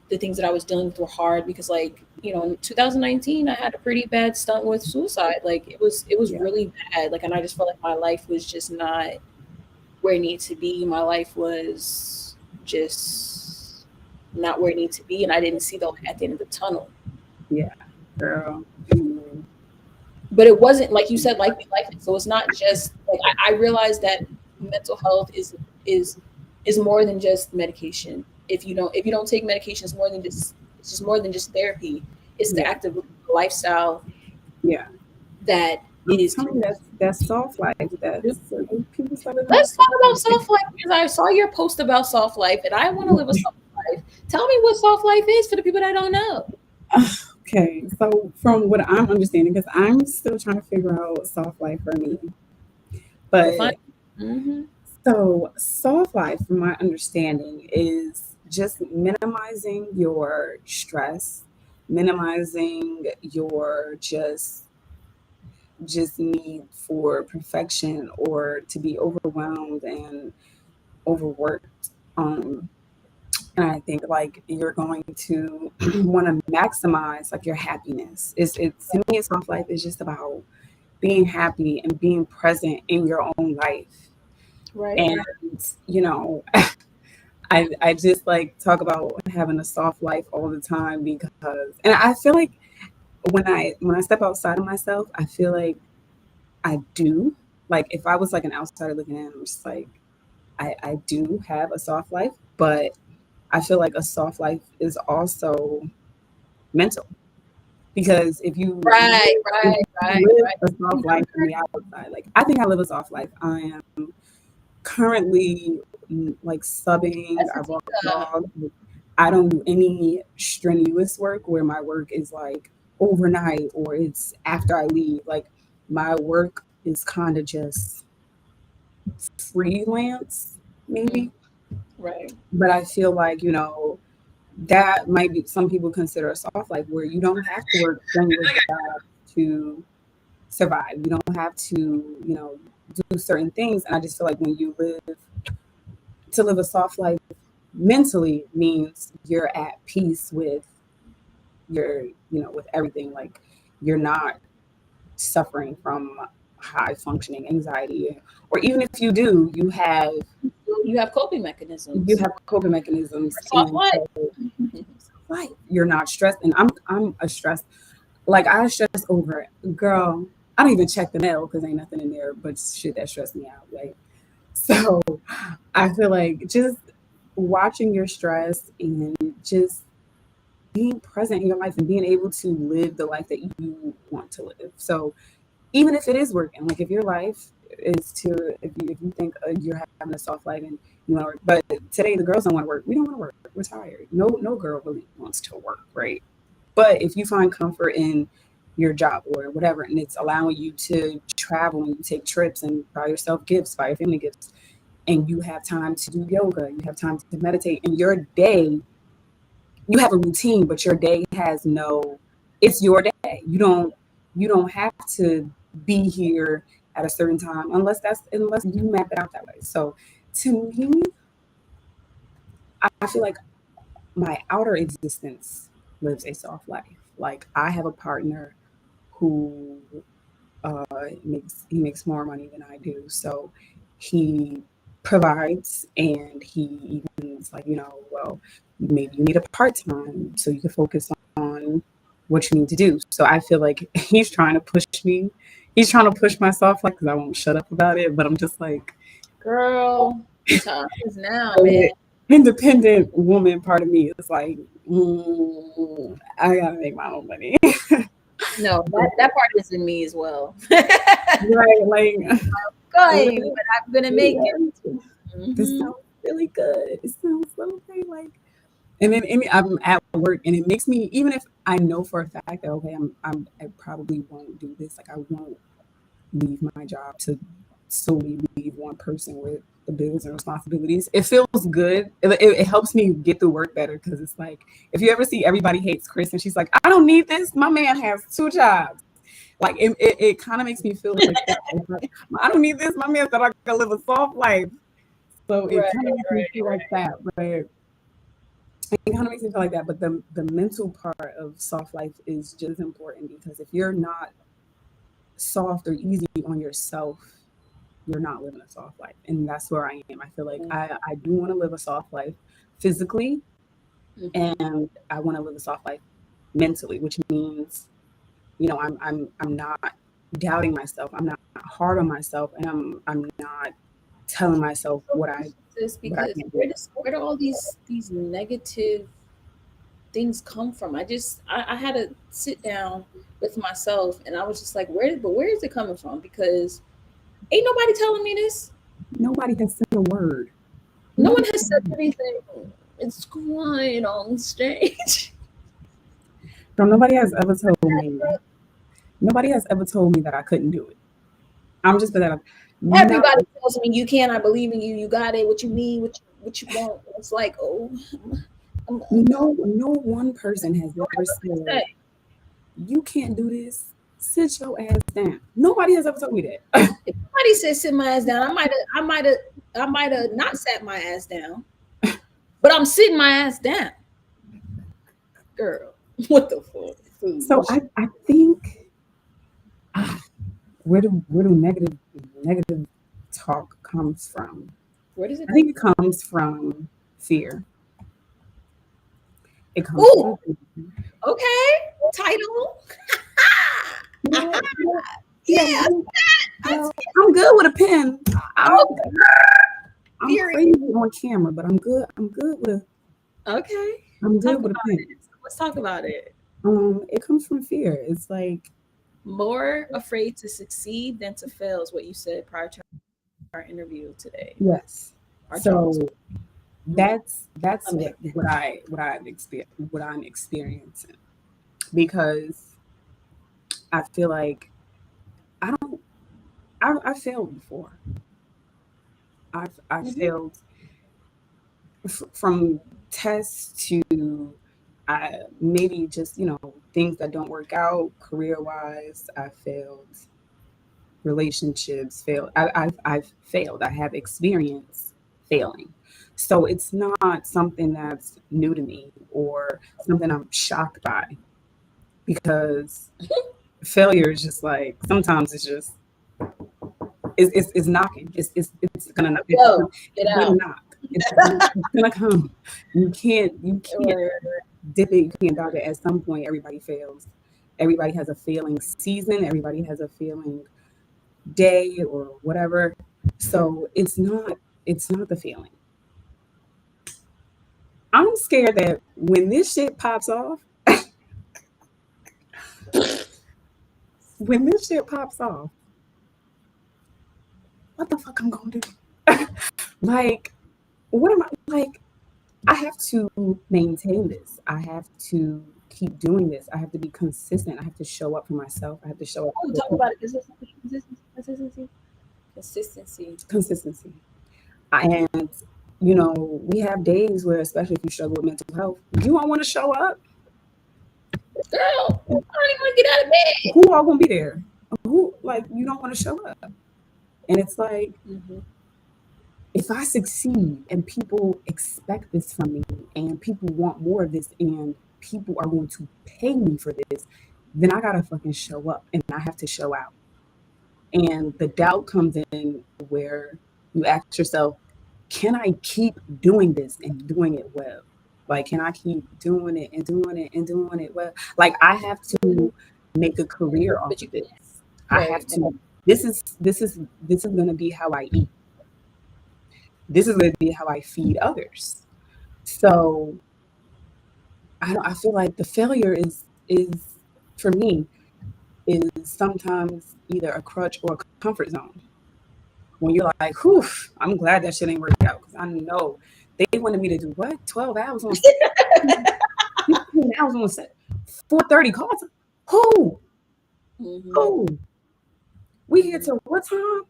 the things that I was dealing with were hard, because like in 2019 I had a pretty bad stunt with suicide. Like it was Yeah, really bad. Like, and I just felt like my life was just not where it needed to be. My life was just not where it needed to be, and I didn't see the light at the end of the tunnel. Yeah, girl. But it wasn't like you said, like me, life. So it's not just like I realized that mental health is is more than just medication. If you don't take medication, it's just more than just therapy. It's the Yeah, active lifestyle yeah. that it I'm is. telling you, that's soft life. That's people start living that Let's talk soft about life. soft life because I saw your post about soft life and I want to live a soft life. Tell me what soft life is for the people that don't know. Okay, so from what I'm understanding, because I'm still trying to figure out soft life for me, Define. but Mm-hmm. so soft life, from my understanding, is just minimizing your stress, minimizing your just need for perfection or to be overwhelmed and overworked. And I think like you're going to want to maximize like your happiness. It's to me, soft life is just about being happy and being present in your own life. Right. And you know, I just like talk about having a soft life all the time because, and I feel like when I step outside of myself, I feel like I do. Like if I was like an outsider looking in, I'm just like I do have a soft life, but I feel like a soft life is also mental because Right. if Right. you Right. live Right. a soft life from the outside, like I think I live a soft life. I am currently like subbing. That's I a walk tea. dogs. I don't do any strenuous work where my work is like overnight or it's after I leave. Like my work is kind of just freelance, Mm, maybe. right. But I feel like, that might be some people consider a soft life where you don't have to work strenuous jobs to survive. You don't have to, do certain things. And I just feel like when you live a soft life mentally means you're at peace with your, with everything. Like you're not suffering from high functioning anxiety. Or even if you do, You have coping you mechanisms have coping mechanisms for soft and life. so like you're not stressed. And I'm a stress like I stress over it. Girl, I don't even check the mail because ain't nothing in there but shit that stressed me out. Like so I feel like just watching your stress and just being present in your life and being able to live the life that you want to live. So even if it is working, like if your life is to, if you think you're having a soft life and you want to work, but today the girls don't want to work. We don't want to work. We're tired. No girl really wants to work, right? But if you find comfort in your job or whatever, and it's allowing you to travel and you take trips and buy yourself gifts, buy your family gifts, and you have time to do yoga, you have time to meditate, and your day, you have a routine, but your day has no, it's your day. You don't have to be here at a certain time unless you map it out that way. So to me, I feel like my outer existence lives a soft life. Like I have a partner who uh, he makes more money than I do, so he provides, and he even is like, well, maybe you need a part time so you can focus on what you need to do. So I feel like he's trying to push me. He's trying to push myself, like, because I won't shut up about it. But I'm just like, Girl, time is now, man. the independent woman part of me is like, I gotta make my own money. No, But, that part is in me as well. right, like, Going, but I'm gonna make it. this Hmm. sounds really good. It sounds so okay. Like, and I'm at work, and it makes me, even if I know for a fact that okay, I probably won't do this. Like, I won't leave my job to solely leave one person with the bills and responsibilities. It feels good. It helps me get through work better because it's like if you ever see Everybody Hates Chris and she's like, I don't need this. My man has two jobs. Like it kind of makes me feel like that. Like, I don't need this. My man said I gotta live a soft life. So it Right, kind of makes me right, feel like that. But it kind of makes me feel like that. But the mental part of soft life is just important because if you're not soft or easy on yourself, you're not living a soft life. And that's where I am. I feel like Mm-hmm. I do want to live a soft life physically, Mm-hmm. and I want to live a soft life mentally, which means, I'm not doubting myself. I'm not hard on myself, and I'm not telling myself So what this what I because can't do. where do all these negative things come from? I had to sit down with myself and I was just like, where is it coming from? Because ain't nobody telling me this. Nobody has said a word. No one Nobody, has said anything. It's quiet on stage. from nobody has ever told me. Nobody has ever told me that I couldn't do it. I'm just that. Not Everybody tells me you can. I believe in you. You got it. What you need. What you want. It's like, oh, no one person has ever said say. you can't do this. Sit your ass down. Nobody has ever told me that. If somebody said sit my ass down, I might have not sat my ass down, but I'm sitting my ass down, girl. What the fuck, So foolish? I think, ah, where do negative talk comes from? Where does it I come think it from? comes from fear. It comes Ooh, from fear. okay. Title. You know what? Yeah, Yeah, that's I'm good with a pen. I'm oh, I'm period. crazy on camera, but I'm good. Okay, I'm talk good with a about pen. it. Let's talk about it. It comes from fear. It's like, More afraid to succeed than to fail is what you said prior to our interview today. yes. Our talk. So Mm, that's amazing. what I'm experiencing, because I feel like I don't I failed before. I Hmm. failed from tests to, I maybe just, things that don't work out career wise. I failed relationships. Failed. I've failed. I have experience failing. So it's not something that's new to me or something I'm shocked by, because failure is just like, sometimes it's just, it's knocking. It's gonna knock. Go, get It's gonna out. knock. It's gonna come. You can't Or dip it. You can't dodge it. At some point, everybody fails. Everybody has a failing season. Everybody has a failing day or whatever. So it's not the feeling. I'm scared that when this shit pops off, when this shit pops off, what the fuck I'm gonna do? Like, what am I like? I have to maintain this. I have to keep doing this. I have to be consistent. I have to show up for myself. I have to show up oh, for talk people. about it. Consistency. Consistency. And we have days where, especially if you struggle with mental health, you don't want to show up. Girl, I don't even want to get out of bed. Who all gonna be there? Who, like, you don't want to show up? And it's like, Hmm. if I succeed and people expect this from me and people want more of this and people are going to pay me for this, then I gotta fucking show up and I have to show out. And the doubt comes in where you ask yourself, can I keep doing this and doing it well? Like, can I keep doing it and doing it and doing it well? Like, I have to make a career off But you of this. I have right. to. This is gonna be how I eat. This is gonna be how I feed others. So I feel like the failure is for me is sometimes either a crutch or a comfort zone. When you're like, whew, I'm glad that shit ain't worked out, because I know they wanted me to do what, 12 hours on set, 15 hours on set, 4:30 calls. Who? Hmm. Who? We here Hmm. till what time?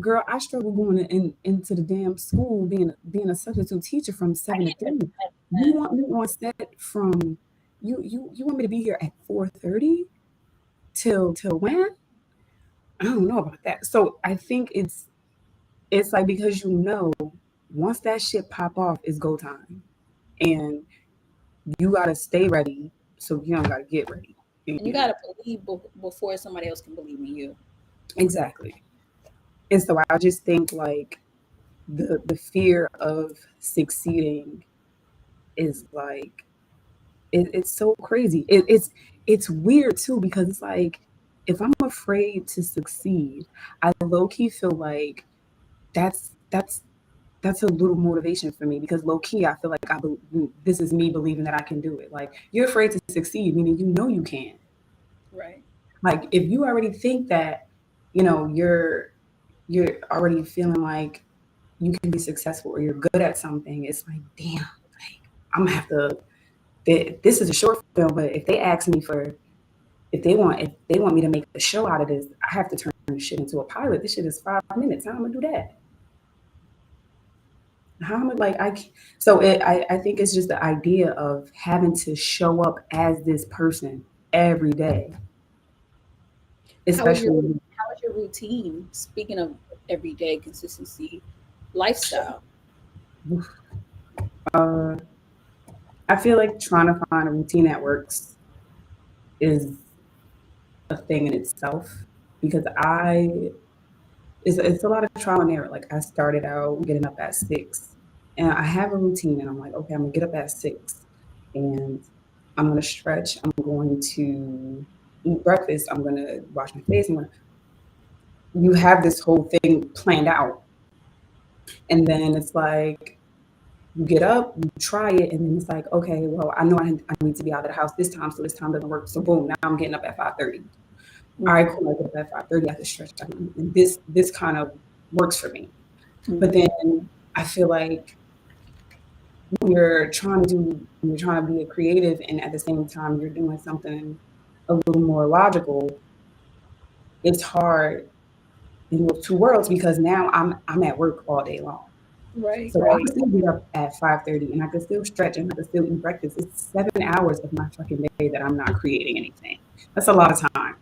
Girl, I struggle going into the damn school, being a substitute teacher from I 7 to 3. can't You imagine want me on set from, you want me to be here at 4:30 till when? I don't know about that. So I think it's like, because once that shit pop off, it's go time, and you gotta stay ready, so you don't gotta get ready. and you gotta believe before somebody else can believe in you. Exactly. And so I just think like the fear of succeeding is like it's so crazy. It's weird too because it's like if I'm afraid to succeed, I low key feel like that's that's that's a little motivation for me because low key I feel like this is me believing that I can do it. Like you're afraid to succeed, meaning you know you can. Right. Like if you already think that, you're already feeling like you can be successful or you're good at something, it's like damn, like I'm gonna have to. This is a short film, but if they ask me for if they want me to make a show out of this, I have to turn this shit into a pilot. This shit is 5 minutes. How am I gonna do that? How am I like I? So I think it's just the idea of having to show up as this person every day, How was your especially. how was your routine? Speaking of everyday consistency, lifestyle. Uh, I feel like trying to find a routine that works is a thing in itself because it's a lot of trial and error. Like I started out getting up at 6, and I have a routine, and I'm like, okay, I'm gonna get up at 6, and I'm gonna stretch. I'm going to eat breakfast. I'm gonna wash my face. You have this whole thing planned out, and then it's like you get up, you try it, and then it's like, okay, well, I know I need to be out of the house this time, so this time doesn't work. So boom, now I'm getting up at 5:30. All right, Mhm. cool. I get up at 5:30. I have to stretch. And this kind of works for me. But Mhm. then I feel like when you're trying to be a creative, and at the same time you're doing something a little more logical, it's hard in those two worlds because now I'm at work all day long. Right, So I right. can still get up at 5:30 and I can still stretch and I can still eat breakfast. It's 7 hours of my fucking day that I'm not creating anything. That's a lot of time.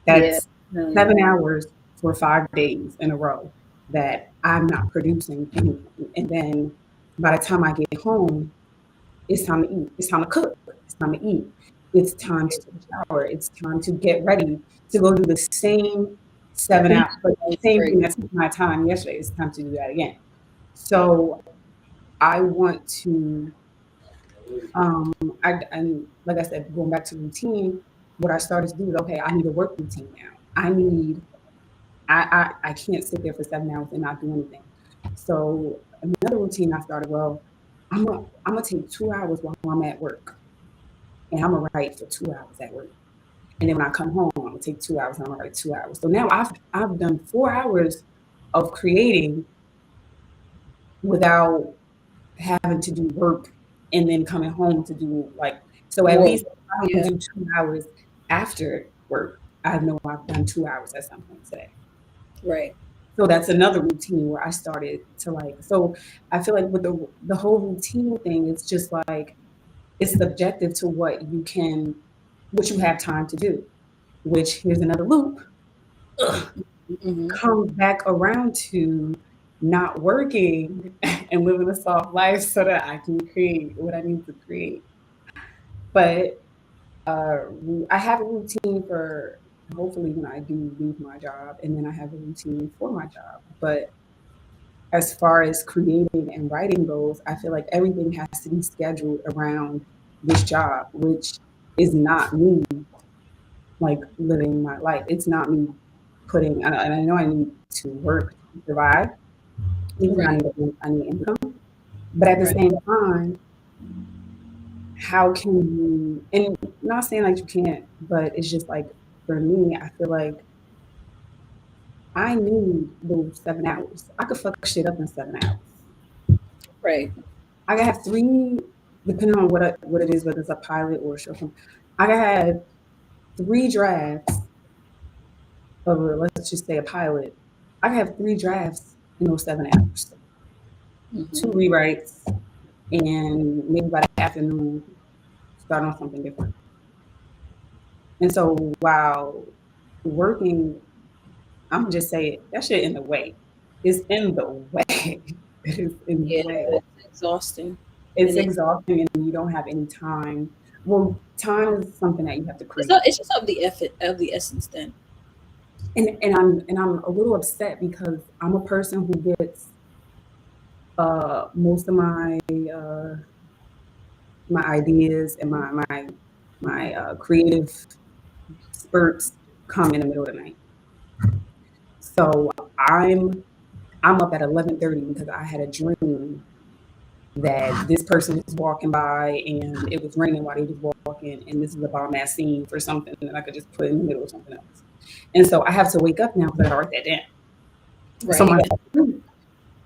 Yeah. That's Um, 7 hours for 5 days in a row that I'm not producing anything. And then by the time I get home, it's time to eat. It's time to cook. It's time to eat. It's time to take a shower. It's time to get ready to go do the same 7 hours, but the same right. thing that took my time yesterday. It's time to do that again. So I want to, um, and like I said, going back to routine, what I started to do is okay, I need a work routine now. I can't sit there for 7 hours and not do anything. So another routine I started, well, I'm gonna take 2 hours while I'm at work and I'm gonna write for 2 hours at work. And then when I come home, I'm gonna take 2 hours and I'm gonna write 2 hours. So now I've done 4 hours of creating without having to do work and then coming home to do like so at More. least I don't Yeah. do 2 hours after work. I know I've done 2 hours at some point today. Right. So that's another routine where I started to like. So I feel like with the whole routine thing, it's just like it's subjective to what you have time to do. Which here's another loop. Ugh, Hmm. comes back around to not working and living a soft life so that I can create what I need to create. But uh, I have a routine for hopefully when I do leave my job, and then I have a routine for my job. But as far as creating and writing goes, I feel like everything has to be scheduled around this job, which is not me like living my life. It's not me and I know I need to work to survive, because Right. I need income. But at the Right. same time, how can you, and not saying like you can't, but it's just like for me, I feel like I need those 7 hours. I could fuck shit up in 7 hours. Right. I could have three, depending on what it is, whether it's a pilot or a short film. I could have three drafts of let's just say a pilot. I could have three drafts in those 7 hours, two Hmm. rewrites, and maybe by the afternoon start on something different. And so while working, I'm gonna just say it, that shit in the way. It's in the way. It is in the Yeah, way. it's exhausting, It's and exhausting and you don't have any time. Well, time is something that you have to it's create. not, it's just of the effort of the essence. Then and I'm a little upset because I'm a person who gets most of my ideas and my creative spurts come in the middle of the night. So I'm up at 11:30 because I had a dream that this person was walking by and it was raining while they was walking, and this is a bomb ass scene for something that I could just put in the middle of something else. And so I have to wake up now because I gotta write that down. So Right. my sleep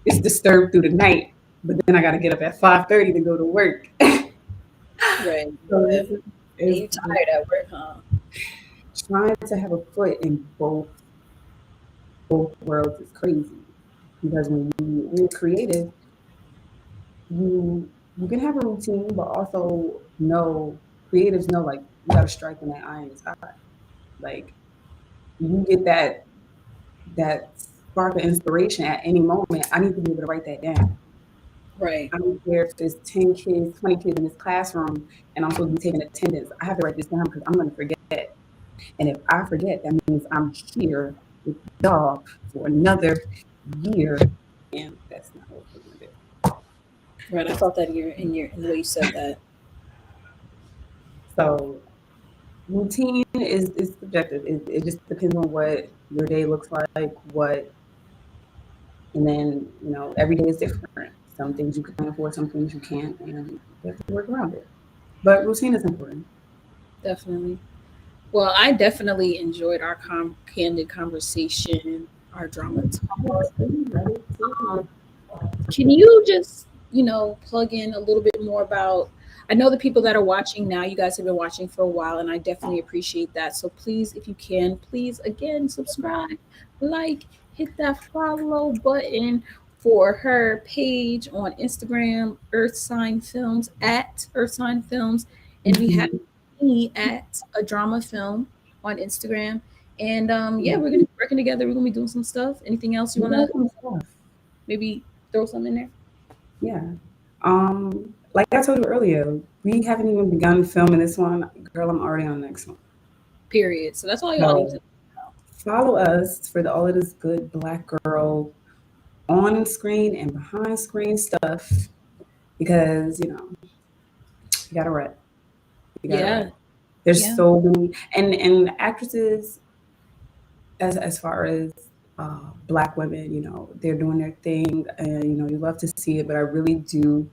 is disturbed through the night, but then I gotta get up at 5:30 to go to work. Right. So Yeah. this And is you tired at work, huh? trying to have a foot in both worlds is crazy because when you're creative, you you can have a routine, but also know creatives know like you got to strike when that iron is hot. Like you get that spark of inspiration at any moment. I need to be able to write that down. Right. I don't care if there's 10 kids, 20 kids in this classroom, and I'm supposed to be taking attendance. I have to write this down because I'm going to forget. And if I forget, that means I'm here with y'all for another year, and that's not what we're going to do. Right. I felt that in the way you said that. So routine is subjective. It just depends on what your day looks like, what, and then every day is different. Some things you can plan for, some things you can't, and you have to work around it. But routine is important. Definitely. Well, I definitely enjoyed our candid conversation, our drama talk. Um, can you just, plug in a little bit more about? I know the people that are watching now, you guys have been watching for a while, and I definitely appreciate that. So please, if you can, please again subscribe, like, hit that follow button for her page on Instagram, Earth Sign Films at Earth Sign Films, and we have Mhm. me at a drama film on Instagram. And yeah, Yeah, we're gonna be working together. We're gonna be doing some stuff. Anything else you we wanna got some stuff. maybe throw something in there? Yeah. Like I told you earlier, we haven't even begun filming this one. Girl, I'm already on the next one. Period. So that's all y'all need to So know. follow us for all of this good black girl on screen and behind screen stuff because you gotta rep. You gotta Yeah, rep. There's yeah, so many and actresses as far as black women, they're doing their thing and you love to see it, but I really do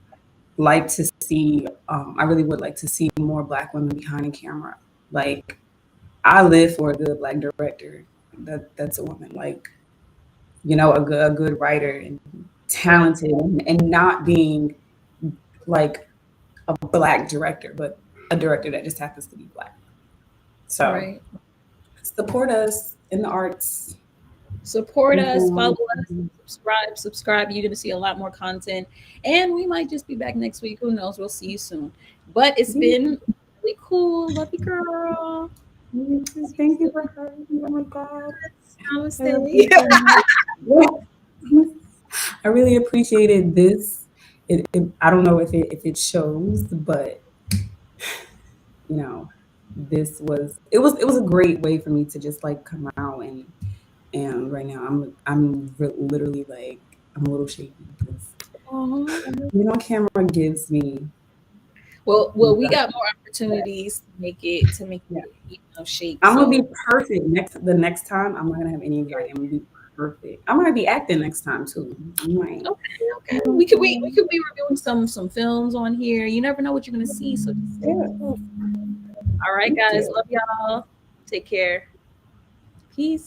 like to see I really would like to see more black women behind the camera. Like I live for a good black director. That's a woman. Like, a good writer and right, talented and not being like a black director, but a director that just happens to be black. So right. support us in the arts. Support us, follow us, Mhm. subscribe. You're gonna see a lot more content, and we might just be back next week. Who knows? We'll see you soon. But it's been really cool. Love you, girl. See Thank you you for having me. Oh my God. soon. I love Namaste. you so much. I really appreciated this. I don't know if it shows, but you know, it was a great way for me to just like come out and right now literally like I'm a little shaky because Aw. camera gives me Well, we got more opportunities yeah. to make it shake. I'm gonna be So perfect the next time. I'm not gonna have any anxiety. I'm gonna be perfect. I'm gonna be acting next time too. I might. okay, okay. We could be reviewing some films on here. You never know what you're gonna see. So just stay Yeah. tuned. All right, Thank guys. you. Love y'all. Take care. Peace.